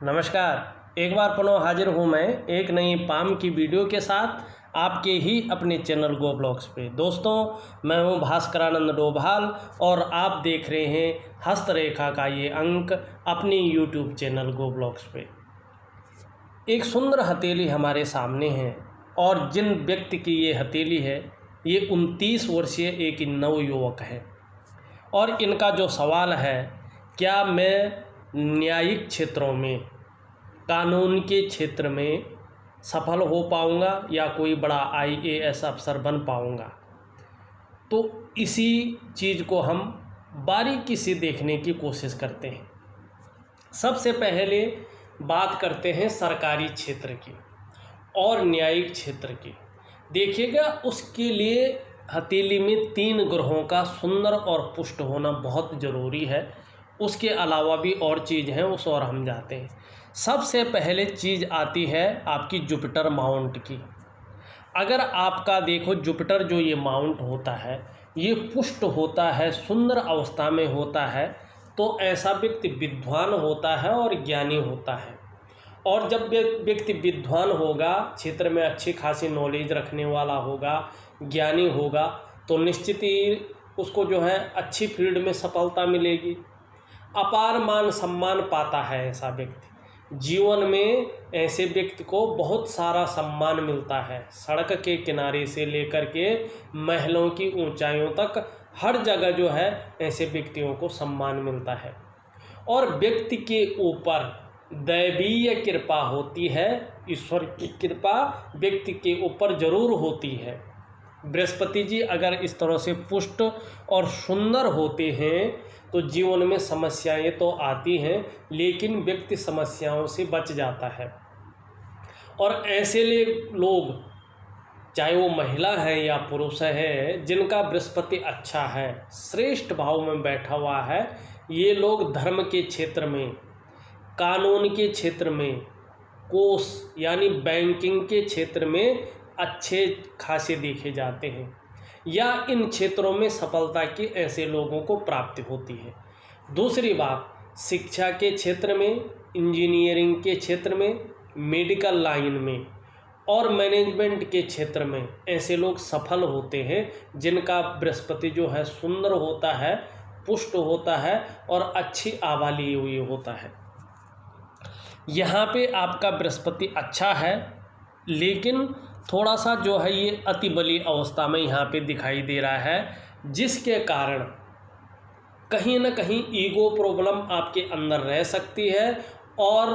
नमस्कार। एक बार पुनः हाजिर हूँ मैं एक नई पाम की वीडियो के साथ आपके ही अपने चैनल गो ब्लॉग्स पे। दोस्तों, मैं हूँ भास्करानंद डोभाल और आप देख रहे हैं हस्तरेखा का ये अंक अपनी यूट्यूब चैनल गो ब्लॉग्स पे। एक सुंदर हथेली हमारे सामने है और जिन व्यक्ति की ये हथेली है ये 29 वर्षीय एक नवयुवक है और इनका जो सवाल है, क्या मैं न्यायिक क्षेत्रों में, कानून के क्षेत्र में सफल हो पाऊंगा या कोई बड़ा आईएएस अफसर बन पाऊंगा। तो इसी चीज़ को हम बारीकी से देखने की कोशिश करते हैं। सबसे पहले बात करते हैं सरकारी क्षेत्र की और न्यायिक क्षेत्र की। देखिएगा, उसके लिए हथेली में 3 ग्रहों का सुंदर और पुष्ट होना बहुत ज़रूरी है। उसके अलावा भी और चीज़ हैं, उस और हम जाते हैं। सबसे पहले चीज़ आती है आपकी जुपिटर माउंट की। अगर आपका देखो जुपिटर जो ये माउंट होता है ये पुष्ट होता है, सुंदर अवस्था में होता है, तो ऐसा व्यक्ति विद्वान होता है और ज्ञानी होता है। और जब व्यक्ति विद्वान होगा, क्षेत्र में अच्छी खासी नॉलेज रखने वाला होगा, ज्ञानी होगा, तो निश्चित ही उसको जो है अच्छी फील्ड में सफलता मिलेगी, अपार मान सम्मान पाता है ऐसा व्यक्ति। जीवन में ऐसे व्यक्ति को बहुत सारा सम्मान मिलता है, सड़क के किनारे से लेकर के महलों की ऊंचाइयों तक हर जगह जो है ऐसे व्यक्तियों को सम्मान मिलता है। और व्यक्ति के ऊपर दैवीय कृपा होती है, ईश्वर की कृपा व्यक्ति के ऊपर जरूर होती है। बृहस्पति जी अगर इस तरह से पुष्ट और सुंदर होते हैं तो जीवन में समस्याएं तो आती हैं, लेकिन व्यक्ति समस्याओं से बच जाता है। और ऐसे लोग, चाहे वो महिला है या पुरुष है, जिनका बृहस्पति अच्छा है, श्रेष्ठ भाव में बैठा हुआ है, ये लोग धर्म के क्षेत्र में, कानून के क्षेत्र में, कोष यानी बैंकिंग के क्षेत्र में अच्छे खासे देखे जाते हैं, या इन क्षेत्रों में सफलता की ऐसे लोगों को प्राप्ति होती है। दूसरी बात, शिक्षा के क्षेत्र में, इंजीनियरिंग के क्षेत्र में, मेडिकल लाइन में और मैनेजमेंट के क्षेत्र में ऐसे लोग सफल होते हैं जिनका बृहस्पति जो है सुंदर होता है, पुष्ट होता है और अच्छी आभा लिए हुए होता है। यहाँ पे आपका बृहस्पति अच्छा है, लेकिन थोड़ा सा जो है ये अति बली अवस्था में यहाँ पे दिखाई दे रहा है, जिसके कारण कहीं ना कहीं ईगो प्रॉब्लम आपके अंदर रह सकती है और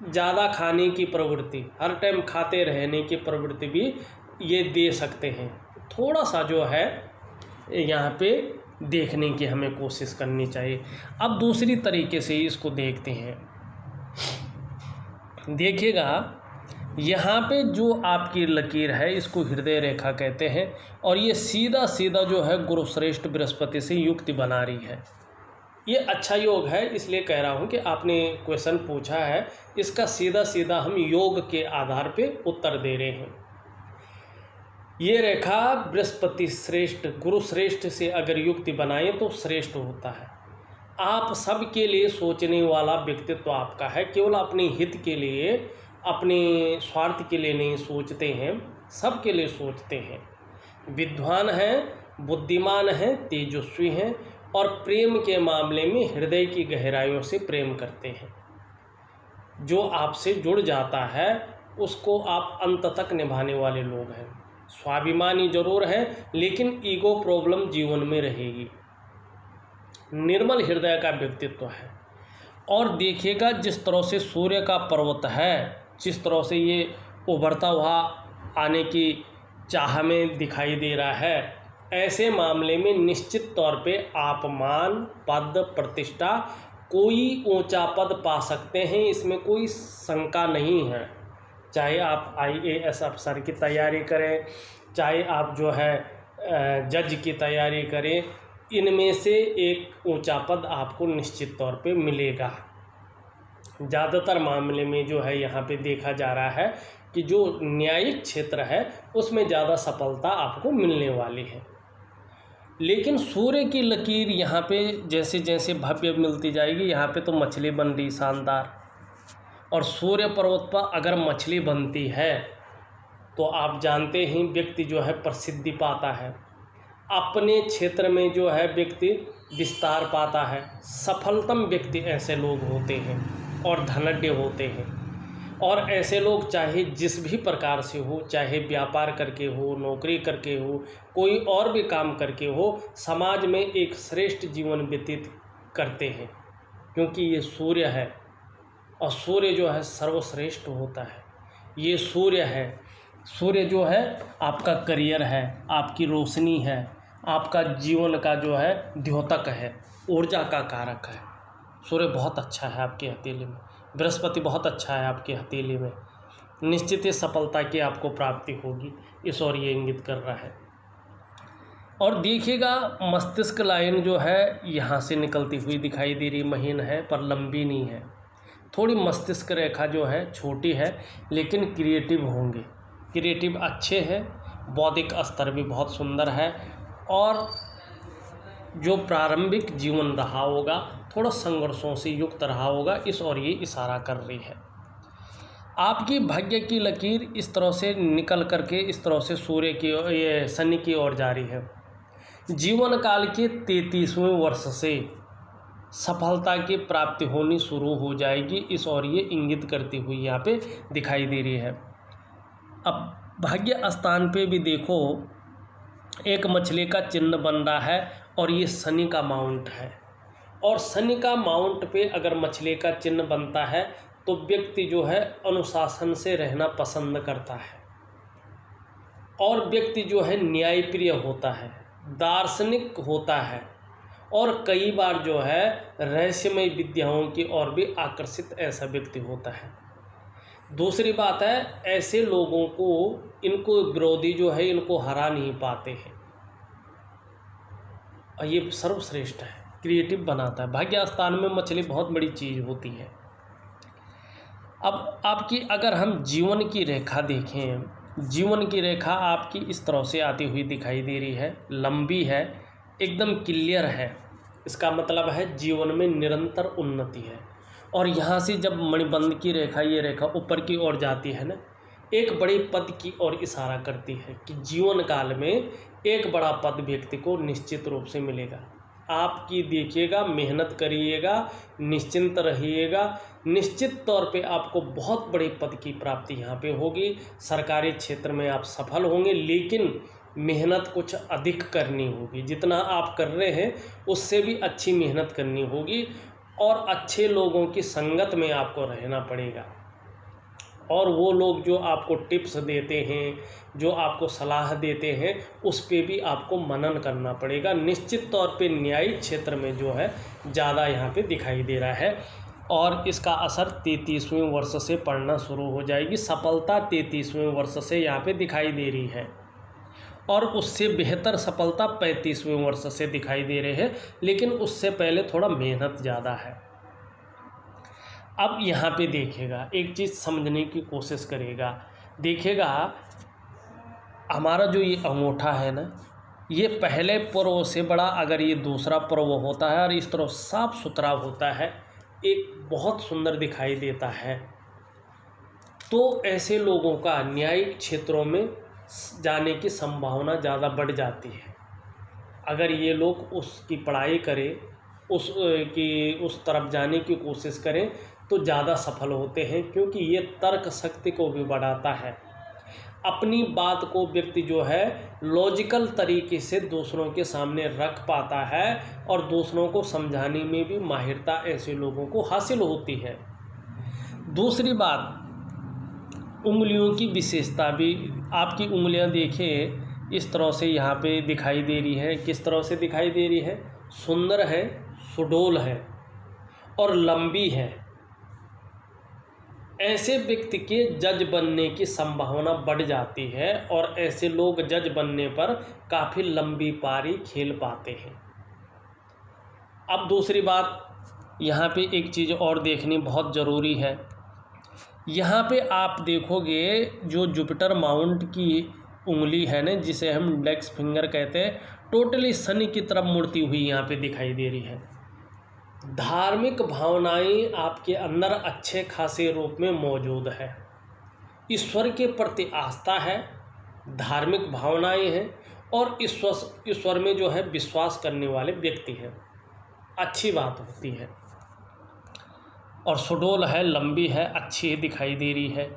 ज़्यादा खाने की प्रवृत्ति, हर टाइम खाते रहने की प्रवृत्ति भी ये दे सकते हैं। थोड़ा सा जो है यहाँ पे देखने की हमें कोशिश करनी चाहिए। अब दूसरी तरीके से इसको देखते हैं। देखिएगा, यहाँ पे जो आपकी लकीर है इसको हृदय रेखा कहते हैं और ये सीधा सीधा जो है गुरुश्रेष्ठ बृहस्पति से युक्ति बना रही है। ये अच्छा योग है, इसलिए कह रहा हूँ कि आपने क्वेश्चन पूछा है, इसका सीधा सीधा हम योग के आधार पे उत्तर दे रहे हैं। ये रेखा बृहस्पति श्रेष्ठ, गुरु श्रेष्ठ से अगर युक्ति बनाए तो श्रेष्ठ होता है। आप सबके लिए सोचने वाला व्यक्तित्व आपका है, केवल अपने हित के लिए, अपने स्वार्थ के लिए नहीं सोचते हैं, सबके लिए सोचते हैं। विद्वान हैं, बुद्धिमान हैं, तेजस्वी हैं और प्रेम के मामले में हृदय की गहराइयों से प्रेम करते हैं। जो आपसे जुड़ जाता है उसको आप अंत तक निभाने वाले लोग हैं। स्वाभिमानी जरूर है, लेकिन ईगो प्रॉब्लम जीवन में रहेगी। निर्मल हृदय का व्यक्तित्व है। और देखिएगा, जिस तरह से सूर्य का पर्वत है, जिस तरह से ये उभरता हुआ आने की चाह में दिखाई दे रहा है, ऐसे मामले में निश्चित तौर पे आप मान, पद, प्रतिष्ठा, कोई ऊंचा पद पा सकते हैं, इसमें कोई शंका नहीं है। चाहे आप आईएएस अफसर की तैयारी करें, चाहे आप जो है जज की तैयारी करें, इनमें से एक ऊंचा पद आपको निश्चित तौर पे मिलेगा। ज़्यादातर मामले में जो है यहाँ पे देखा जा रहा है कि जो न्यायिक क्षेत्र है उसमें ज़्यादा सफलता आपको मिलने वाली है। लेकिन सूर्य की लकीर यहाँ पे जैसे जैसे भव्य मिलती जाएगी, यहाँ पे तो मछली बन रही शानदार, और सूर्य पर्वत पर अगर मछली बनती है तो आप जानते हैं व्यक्ति जो है प्रसिद्धि पाता है, अपने क्षेत्र में जो है व्यक्ति विस्तार पाता है। सफलतम व्यक्ति ऐसे लोग होते हैं और धनाढ्य होते हैं। और ऐसे लोग चाहे जिस भी प्रकार से हो, चाहे व्यापार करके हो, नौकरी करके हो, कोई और भी काम करके हो, समाज में एक श्रेष्ठ जीवन व्यतीत करते हैं, क्योंकि ये सूर्य है और सूर्य जो है सर्वश्रेष्ठ होता है। ये सूर्य है, सूर्य जो है आपका करियर है, आपकी रोशनी है, आपका जीवन का जो है द्योतक है, ऊर्जा का कारक है। सूर्य बहुत अच्छा है आपके हथेली में, बृहस्पति बहुत अच्छा है आपके हथेली में, निश्चित ही सफलता की आपको प्राप्ति होगी, इस ओर ये इंगित कर रहा है। और देखिएगा मस्तिष्क लाइन जो है यहाँ से निकलती हुई दिखाई दे रही, महीन है पर लंबी नहीं है। थोड़ी मस्तिष्क रेखा जो है छोटी है, लेकिन क्रिएटिव होंगे, क्रिएटिव अच्छे हैं, बौद्धिक स्तर भी बहुत सुंदर है। और जो प्रारंभिक जीवन रहा होगा थोड़ा संघर्षों से युक्त रहा होगा, इस ओर ये इशारा कर रही है। आपकी भाग्य की लकीर इस तरह से निकल करके इस तरह से सूर्य की ये शनि की ओर जा रही है। जीवन काल के 33वें वर्ष से सफलता की प्राप्ति होनी शुरू हो जाएगी, इस ओर ये इंगित करती हुई यहाँ पे दिखाई दे रही है। अब भाग्य स्थान पे भी देखो एक मछली का चिन्ह बन रहा है और ये शनि का माउंट है। और शनि का माउंट पे अगर मछली का चिन्ह बनता है तो व्यक्ति जो है अनुशासन से रहना पसंद करता है और व्यक्ति जो है न्यायप्रिय होता है, दार्शनिक होता है और कई बार जो है रहस्यमय विद्याओं की ओर भी आकर्षित ऐसा व्यक्ति होता है। दूसरी बात है, ऐसे लोगों को इनको विरोधी जो है इनको हरा नहीं पाते हैं और ये सर्वश्रेष्ठ है, क्रिएटिव बनाता है। भाग्य स्थान में मछली बहुत बड़ी चीज़ होती है। अब आपकी अगर हम जीवन की रेखा देखें, जीवन की रेखा आपकी इस तरह से आती हुई दिखाई दे रही है, लंबी है, एकदम क्लियर है। इसका मतलब है जीवन में निरंतर उन्नति है। और यहाँ से जब मणिबंध की रेखा, ये रेखा ऊपर की ओर जाती है ना, एक बड़े पद की ओर इशारा करती है कि जीवन काल में एक बड़ा पद व्यक्ति को निश्चित रूप से मिलेगा। आपकी देखिएगा, मेहनत करिएगा, निश्चिंत रहिएगा, निश्चित तौर पे आपको बहुत बड़े पद की प्राप्ति यहाँ पे होगी। सरकारी क्षेत्र में आप सफल होंगे, लेकिन मेहनत कुछ अधिक करनी होगी। जितना आप कर रहे हैं उससे भी अच्छी मेहनत करनी होगी और अच्छे लोगों की संगत में आपको रहना पड़ेगा। और वो लोग जो आपको टिप्स देते हैं, जो आपको सलाह देते हैं, उस पे भी आपको मनन करना पड़ेगा। निश्चित तौर पे न्यायिक क्षेत्र में जो है ज़्यादा यहाँ पे दिखाई दे रहा है और इसका असर 33वें वर्ष से पड़ना शुरू हो जाएगी। सफलता 33वें वर्ष से यहाँ पे दिखाई दे रही है और उससे बेहतर सफलता 35वें वर्ष से दिखाई दे रहे हैं, लेकिन उससे पहले थोड़ा मेहनत ज़्यादा है। अब यहाँ पे देखिएगा, एक चीज़ समझने की कोशिश करेगा। देखिएगा हमारा जो ये अंगूठा है ना, ये पहले पर्व से बड़ा अगर ये दूसरा पर्व होता है और इस तरह साफ सुथरा होता है, एक बहुत सुंदर दिखाई देता है, तो ऐसे लोगों का न्यायिक क्षेत्रों में जाने की संभावना ज़्यादा बढ़ जाती है। अगर ये लोग उसकी पढ़ाई करें, उस तरफ जाने की कोशिश करें तो ज़्यादा सफल होते हैं, क्योंकि ये तर्क शक्ति को भी बढ़ाता है। अपनी बात को व्यक्ति जो है लॉजिकल तरीके से दूसरों के सामने रख पाता है और दूसरों को समझाने में भी माहिरता ऐसे लोगों को हासिल होती है। दूसरी बात, उंगलियों की विशेषता भी, आपकी उंगलियां देखें इस तरह से यहाँ पे दिखाई दे रही है। किस तरह से दिखाई दे रही है? सुंदर है, सुडौल है और लंबी है। ऐसे व्यक्ति के जज बनने की संभावना बढ़ जाती है और ऐसे लोग जज बनने पर काफ़ी लंबी पारी खेल पाते हैं। अब दूसरी बात, यहाँ पे एक चीज़ और देखनी बहुत ज़रूरी है। यहाँ पे आप देखोगे जो जुपिटर माउंट की उंगली है ना, जिसे हम इंडेक्स फिंगर कहते हैं, टोटली शनि की तरफ मुड़ती हुई यहाँ पे दिखाई दे रही है। धार्मिक भावनाएं आपके अंदर अच्छे खासे रूप में मौजूद है। ईश्वर के प्रति आस्था है, धार्मिक भावनाएं हैं और ईश्वर में जो है विश्वास करने वाले व्यक्ति हैं। अच्छी बात होती है। और सुडोल है, लंबी है, अच्छी दिखाई दे रही है,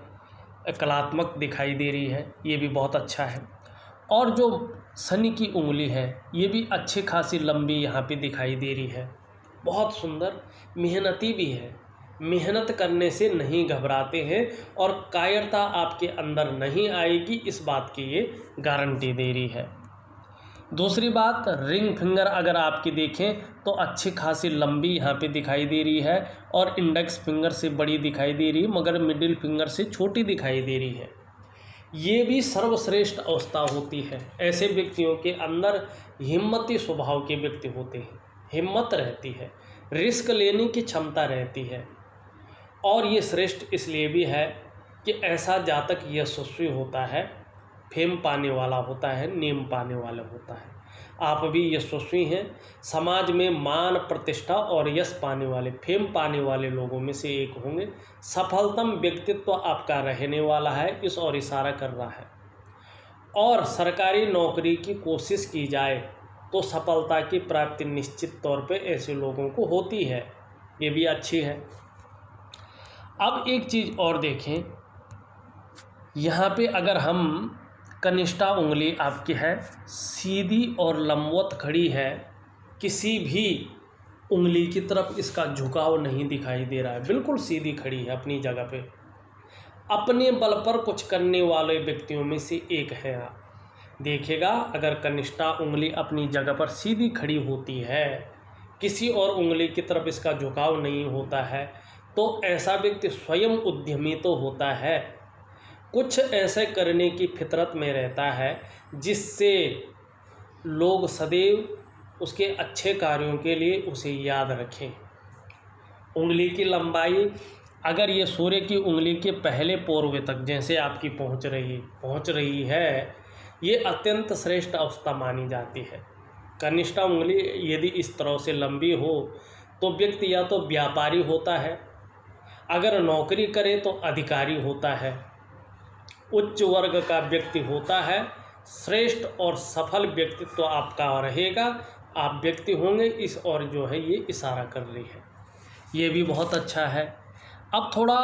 कलात्मक दिखाई दे रही है, ये भी बहुत अच्छा है। और जो शनि की उंगली है ये भी अच्छी खासी लंबी यहाँ पे दिखाई दे रही है, बहुत सुंदर। मेहनती भी है, मेहनत करने से नहीं घबराते हैं और कायरता आपके अंदर नहीं आएगी, इस बात की ये गारंटी दे रही है। दूसरी बात, रिंग फिंगर अगर आपकी देखें तो अच्छी खासी लंबी यहाँ पे दिखाई दे रही है और इंडेक्स फिंगर से बड़ी दिखाई दे रही है, मगर मिडिल फिंगर से छोटी दिखाई दे रही है। ये भी सर्वश्रेष्ठ अवस्था होती है। ऐसे व्यक्तियों के अंदर हिम्मती स्वभाव के व्यक्ति होते हैं, हिम्मत रहती है, रिस्क लेने की क्षमता रहती है। और ये श्रेष्ठ इसलिए भी है कि ऐसा जातक यशस्वी होता है, फेम पाने वाला होता है, नेम पाने वाला होता है। आप भी यशस्वी हैं, समाज में मान प्रतिष्ठा और यश पाने वाले, फेम पाने वाले लोगों में से एक होंगे। सफलतम व्यक्तित्व आपका रहने वाला है, इस ओर इशारा कर रहा है। और सरकारी नौकरी की कोशिश की जाए तो सफलता की प्राप्ति निश्चित तौर पे ऐसे लोगों को होती है, ये भी अच्छी है। अब एक चीज़ और देखें, यहाँ पे अगर हम कनिष्ठा उंगली आपकी है, सीधी और लंबवत खड़ी है, किसी भी उंगली की तरफ इसका झुकाव नहीं दिखाई दे रहा है, बिल्कुल सीधी खड़ी है अपनी जगह पे। अपने बल पर कुछ करने वाले व्यक्तियों में से एक है आप। देखिएगा, अगर कनिष्ठा उंगली अपनी जगह पर सीधी खड़ी होती है, किसी और उंगली की तरफ इसका झुकाव नहीं होता है, तो ऐसा व्यक्ति स्वयं उद्यमी तो होता है, कुछ ऐसे करने की फितरत में रहता है जिससे लोग सदैव उसके अच्छे कार्यों के लिए उसे याद रखें। उंगली की लंबाई अगर ये सूर्य की उंगली के पहले पोर्वे तक जैसे आपकी पहुंच रही है, ये अत्यंत श्रेष्ठ अवस्था मानी जाती है। कनिष्ठा उंगली यदि इस तरह से लंबी हो तो व्यक्ति या तो व्यापारी होता है, अगर नौकरी करे तो अधिकारी होता है, उच्च वर्ग का व्यक्ति होता है, श्रेष्ठ और सफल व्यक्तित्व आपका रहेगा, आप व्यक्ति होंगे, इस और जो है ये इशारा कर रही है, ये भी बहुत अच्छा है। अब थोड़ा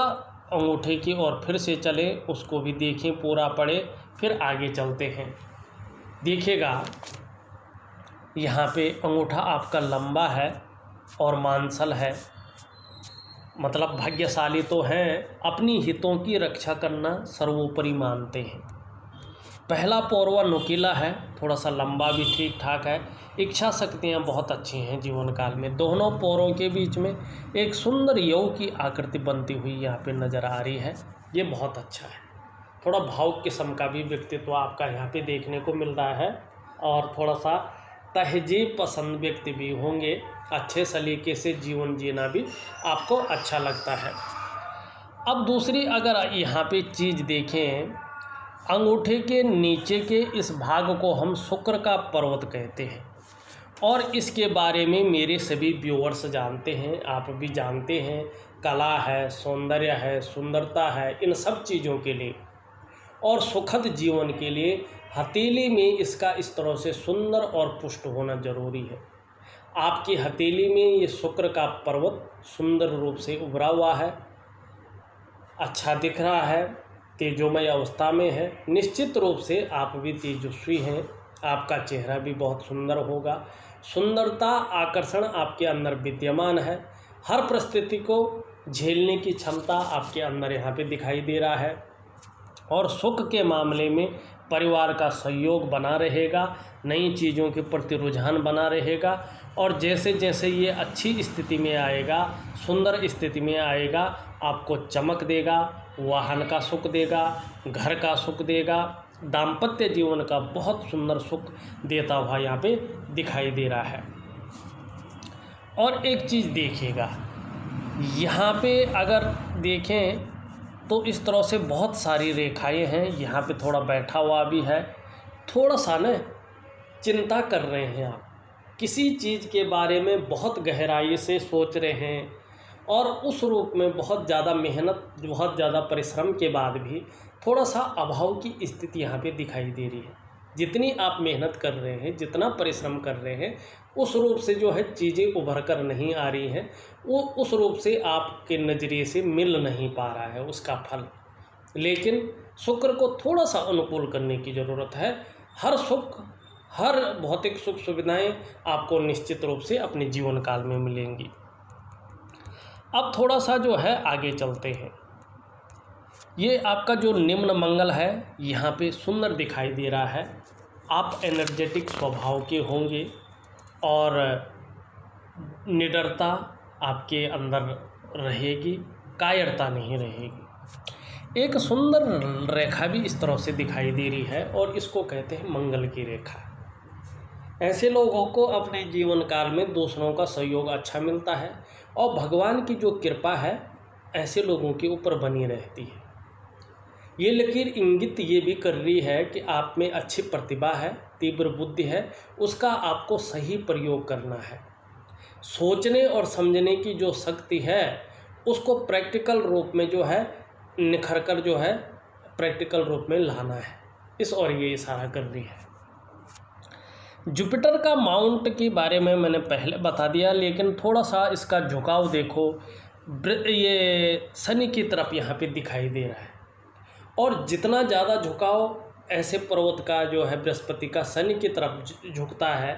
अंगूठे की ओर फिर से चले, उसको भी देखें, पूरा पढ़े, फिर आगे चलते हैं। देखिएगा, यहाँ पे अंगूठा आपका लंबा है और मांसल है, मतलब भाग्यशाली तो हैं, अपनी हितों की रक्षा करना सर्वोपरि मानते हैं। पहला पौरवा नुकीला है, थोड़ा सा लंबा भी ठीक ठाक है, इच्छा शक्तियाँ बहुत अच्छी हैं जीवन काल में। दोनों पौरों के बीच में एक सुंदर यौ की आकृति बनती हुई यहाँ पे नज़र आ रही है, ये बहुत अच्छा है। थोड़ा भावुक किस्म का भी व्यक्तित्व आपका यहाँ पे देखने को मिल रहा है और थोड़ा सा तहजीब पसंद व्यक्ति भी होंगे, अच्छे सलीके से जीवन जीना भी आपको अच्छा लगता है। अब दूसरी अगर यहाँ पे चीज़ देखें, अंगूठे के नीचे के इस भाग को हम शुक्र का पर्वत कहते हैं और इसके बारे में मेरे सभी व्यूअर्स जानते हैं, आप भी जानते हैं। कला है, सौंदर्य है, सुंदरता है, इन सब चीज़ों के लिए और सुखद जीवन के लिए हथेली में इसका इस तरह से सुंदर और पुष्ट होना जरूरी है। आपकी हथेली में ये शुक्र का पर्वत सुंदर रूप से उभरा हुआ है, अच्छा दिख रहा है, तेजोमय अवस्था में है, निश्चित रूप से आप भी तेजस्वी हैं, आपका चेहरा भी बहुत सुंदर होगा। सुंदरता, आकर्षण आपके अंदर विद्यमान है, हर परिस्थिति को झेलने की क्षमता आपके अंदर यहाँ पे दिखाई दे रहा है और सुख के मामले में परिवार का सहयोग बना रहेगा, नई चीज़ों के प्रति रुझान बना रहेगा और जैसे जैसे ये अच्छी स्थिति में आएगा, सुंदर स्थिति में आएगा, आपको चमक देगा, वाहन का सुख देगा, घर का सुख देगा, दाम्पत्य जीवन का बहुत सुंदर सुख देता हुआ यहाँ पे दिखाई दे रहा है। और एक चीज़ देखिएगा, यहाँ पे अगर देखें तो इस तरह से बहुत सारी रेखाएं हैं, यहाँ पे थोड़ा बैठा हुआ भी है, थोड़ा सा न चिंता कर रहे हैं आप, किसी चीज़ के बारे में बहुत गहराई से सोच रहे हैं और उस रूप में बहुत ज़्यादा मेहनत, बहुत ज़्यादा परिश्रम के बाद भी थोड़ा सा अभाव की स्थिति यहाँ पे दिखाई दे रही है। जितनी आप मेहनत कर रहे हैं, जितना परिश्रम कर रहे हैं, उस रूप से जो है चीज़ें उभर कर नहीं आ रही हैं, वो उस रूप से आपके नज़रिए से मिल नहीं पा रहा है उसका फल। लेकिन शुक्र को थोड़ा सा अनुकूल करने की ज़रूरत है। हर सुख, हर भौतिक सुख सुविधाएं आपको निश्चित रूप से अपने जीवन काल में मिलेंगी। अब थोड़ा सा जो है आगे चलते हैं। ये आपका जो निम्न मंगल है यहाँ पे सुंदर दिखाई दे रहा है। आप एनर्जेटिक स्वभाव के होंगे और निडरता आपके अंदर रहेगी, कायरता नहीं रहेगी। एक सुंदर रेखा भी इस तरह से दिखाई दे रही है और इसको कहते हैं मंगल की रेखा। ऐसे लोगों को अपने जीवन काल में दूसरों का सहयोग अच्छा मिलता है और भगवान की जो कृपा है ऐसे लोगों के ऊपर बनी रहती है। ये लकीर इंगित ये भी कर रही है कि आप में अच्छी प्रतिभा है, तीव्र बुद्धि है, उसका आपको सही प्रयोग करना है। सोचने और समझने की जो शक्ति है उसको प्रैक्टिकल रूप में जो है निखर कर जो है प्रैक्टिकल रूप में लाना है, इस और ये इशारा कर रही है। जुपिटर का माउंट के बारे में मैंने पहले बता दिया, लेकिन थोड़ा सा इसका झुकाव देखो, ये शनि की तरफ यहाँ पे दिखाई दे रहा है। और जितना ज़्यादा झुकाव ऐसे पर्वत का जो है बृहस्पति का शनि की तरफ झुकता है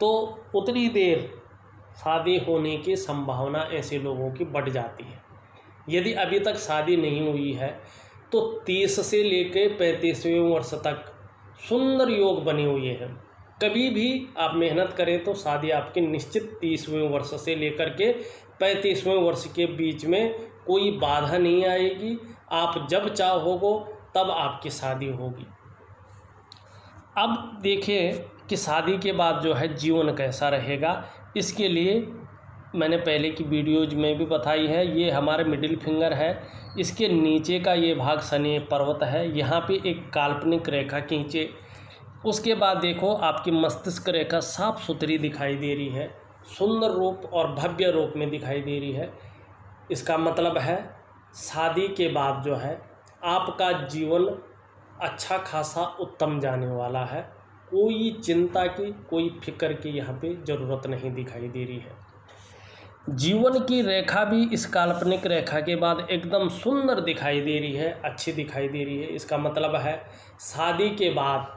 तो उतनी देर शादी होने की संभावना ऐसे लोगों की बढ़ जाती है। यदि अभी तक शादी नहीं हुई है तो 30 से लेकर 35वें वर्ष तक सुंदर योग बने हुए हैं। कभी भी आप मेहनत करें तो शादी आपकी निश्चित 30वें वर्ष से लेकर के 35वें वर्ष के बीच में कोई बाधा नहीं आएगी। आप जब चाहोगे तब आपकी शादी होगी। अब देखिए कि शादी के बाद जो है जीवन कैसा रहेगा। इसके लिए मैंने पहले की वीडियोज में भी बताई है। ये हमारे मिडिल फिंगर है, इसके नीचे का ये भाग शनि पर्वत है। यहाँ पे एक काल्पनिक रेखा खींचे, उसके बाद देखो आपकी मस्तिष्क रेखा साफ सुथरी दिखाई दे रही है, सुंदर रूप और भव्य रूप में दिखाई दे रही है। इसका मतलब है शादी के बाद जो है आपका जीवन अच्छा खासा उत्तम जाने वाला है। कोई चिंता की, कोई फिक्र की यहाँ पे ज़रूरत नहीं दिखाई दे रही है। जीवन की रेखा भी इस काल्पनिक रेखा के बाद एकदम सुंदर दिखाई दे रही है, अच्छी दिखाई दे रही है। इसका मतलब है शादी के बाद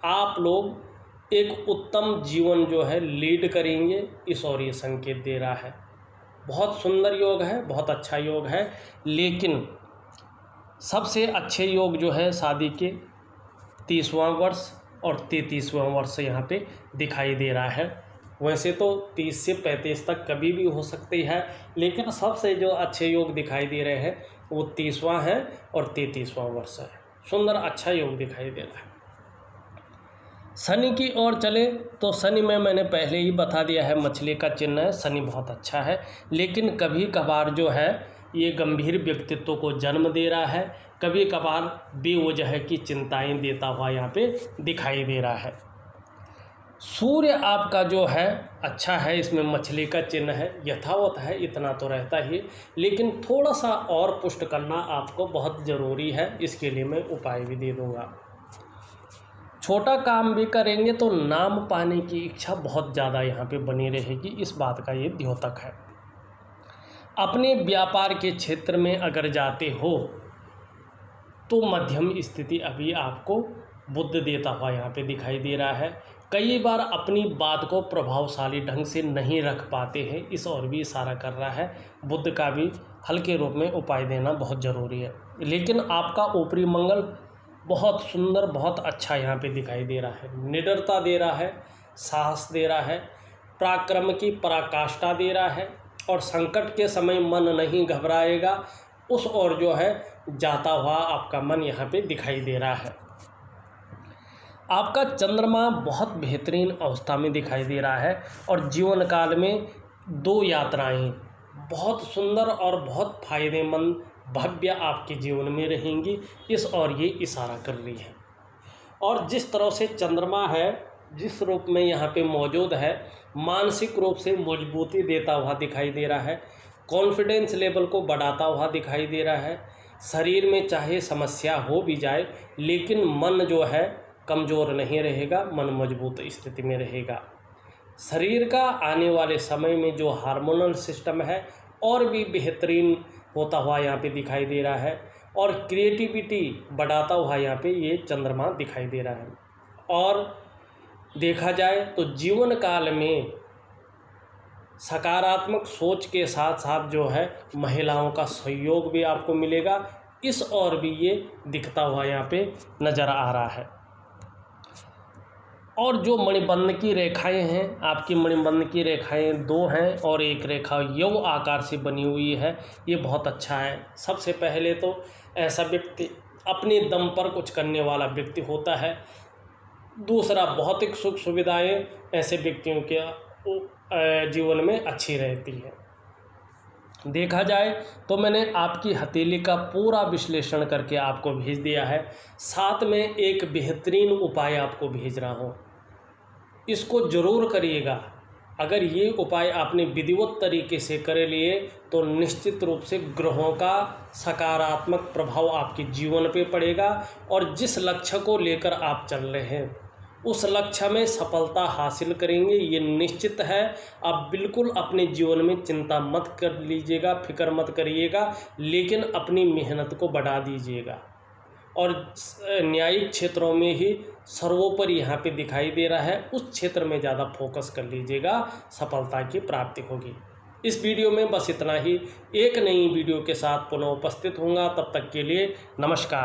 आप लोग एक उत्तम जीवन जो है लीड करेंगे, इस और ये संकेत दे रहा है। बहुत सुंदर योग है, बहुत अच्छा योग है, लेकिन सबसे अच्छे योग जो है शादी के 30वां वर्ष और 33वां वर्ष यहाँ पे दिखाई दे रहा है। वैसे तो 30 से 35 तक कभी भी हो सकती है, लेकिन सबसे जो अच्छे योग दिखाई दे रहे हैं वो 30वां है और 33वां वर्ष है। सुंदर अच्छा योग दिखाई दे रहा है। शनि की ओर चले तो शनि में मैंने पहले ही बता दिया है, मछली का चिन्ह है। शनि बहुत अच्छा है, लेकिन कभी कभार जो है ये गंभीर व्यक्तित्व को जन्म दे रहा है, कभी कभार बेवजह की चिंताएं देता हुआ यहाँ पे दिखाई दे रहा है। सूर्य आपका जो है अच्छा है, इसमें मछली का चिन्ह है, यथावत है, इतना तो रहता ही, लेकिन थोड़ा सा और पुष्ट करना आपको बहुत ज़रूरी है। इसके लिए मैं उपाय भी दे दूँगा। छोटा काम भी करेंगे तो नाम पाने की इच्छा बहुत ज़्यादा यहाँ पे बनी रहेगी, इस बात का ये द्योतक है। अपने व्यापार के क्षेत्र में अगर जाते हो तो मध्यम स्थिति अभी आपको बुद्ध देता हुआ यहाँ पे दिखाई दे रहा है। कई बार अपनी बात को प्रभावशाली ढंग से नहीं रख पाते हैं, इस और भी इशारा कर रहा है। बुद्ध का भी हल्के रूप में उपाय देना बहुत ज़रूरी है। लेकिन आपका ऊपरी मंगल बहुत सुंदर, बहुत अच्छा यहाँ पे दिखाई दे रहा है। निडरता दे रहा है, साहस दे रहा है, पराक्रम की पराकाष्ठा दे रहा है और संकट के समय मन नहीं घबराएगा, उस ओर जो है जाता हुआ आपका मन यहाँ पे दिखाई दे रहा है। आपका चंद्रमा बहुत बेहतरीन अवस्था में दिखाई दे रहा है और जीवन काल में 2 यात्राएं बहुत सुंदर और बहुत फायदेमंद भव्य आपके जीवन में रहेंगी, इस और ये इशारा कर रही है। और जिस तरह से चंद्रमा है जिस रूप में यहाँ पे मौजूद है, मानसिक रूप से मजबूती देता हुआ दिखाई दे रहा है, कॉन्फिडेंस लेवल को बढ़ाता हुआ दिखाई दे रहा है। शरीर में चाहे समस्या हो भी जाए, लेकिन मन जो है कमज़ोर नहीं रहेगा, मन मजबूत स्थिति में रहेगा। शरीर का आने वाले समय में जो हार्मोनल सिस्टम है और भी बेहतरीन होता हुआ यहाँ पे दिखाई दे रहा है, और क्रिएटिविटी बढ़ाता हुआ यहाँ पे ये चंद्रमा दिखाई दे रहा है। और देखा जाए तो जीवन काल में सकारात्मक सोच के साथ साथ जो है महिलाओं का सहयोग भी आपको मिलेगा, इस और भी ये दिखता हुआ यहाँ पे नज़र आ रहा है। और जो मणिबंध की रेखाएं हैं, आपकी मणिबंध की रेखाएं 2 हैं और एक रेखा यव आकार से बनी हुई है, ये बहुत अच्छा है। सबसे पहले तो ऐसा व्यक्ति अपने दम पर कुछ करने वाला व्यक्ति होता है। दूसरा, भौतिक सुख सुविधाएं ऐसे व्यक्तियों के जीवन में अच्छी रहती है। देखा जाए तो मैंने आपकी हथेली का पूरा विश्लेषण करके आपको भेज दिया है, साथ में एक बेहतरीन उपाय आपको भेज रहा हूँ, इसको ज़रूर करिएगा। अगर ये उपाय आपने विधिवत तरीके से कर लिए तो निश्चित रूप से ग्रहों का सकारात्मक प्रभाव आपके जीवन पे पड़ेगा, और जिस लक्ष्य को लेकर आप चल रहे हैं उस लक्ष्य में सफलता हासिल करेंगे, ये निश्चित है। आप बिल्कुल अपने जीवन में चिंता मत कर लीजिएगा, फिक्र मत करिएगा, लेकिन अपनी मेहनत को बढ़ा दीजिएगा। और न्यायिक क्षेत्रों में ही सर्वोपरि यहाँ पे दिखाई दे रहा है, उस क्षेत्र में ज़्यादा फोकस कर लीजिएगा, सफलता की प्राप्ति होगी। इस वीडियो में बस इतना ही। एक नई वीडियो के साथ पुनः उपस्थित होऊंगा, तब तक के लिए नमस्कार।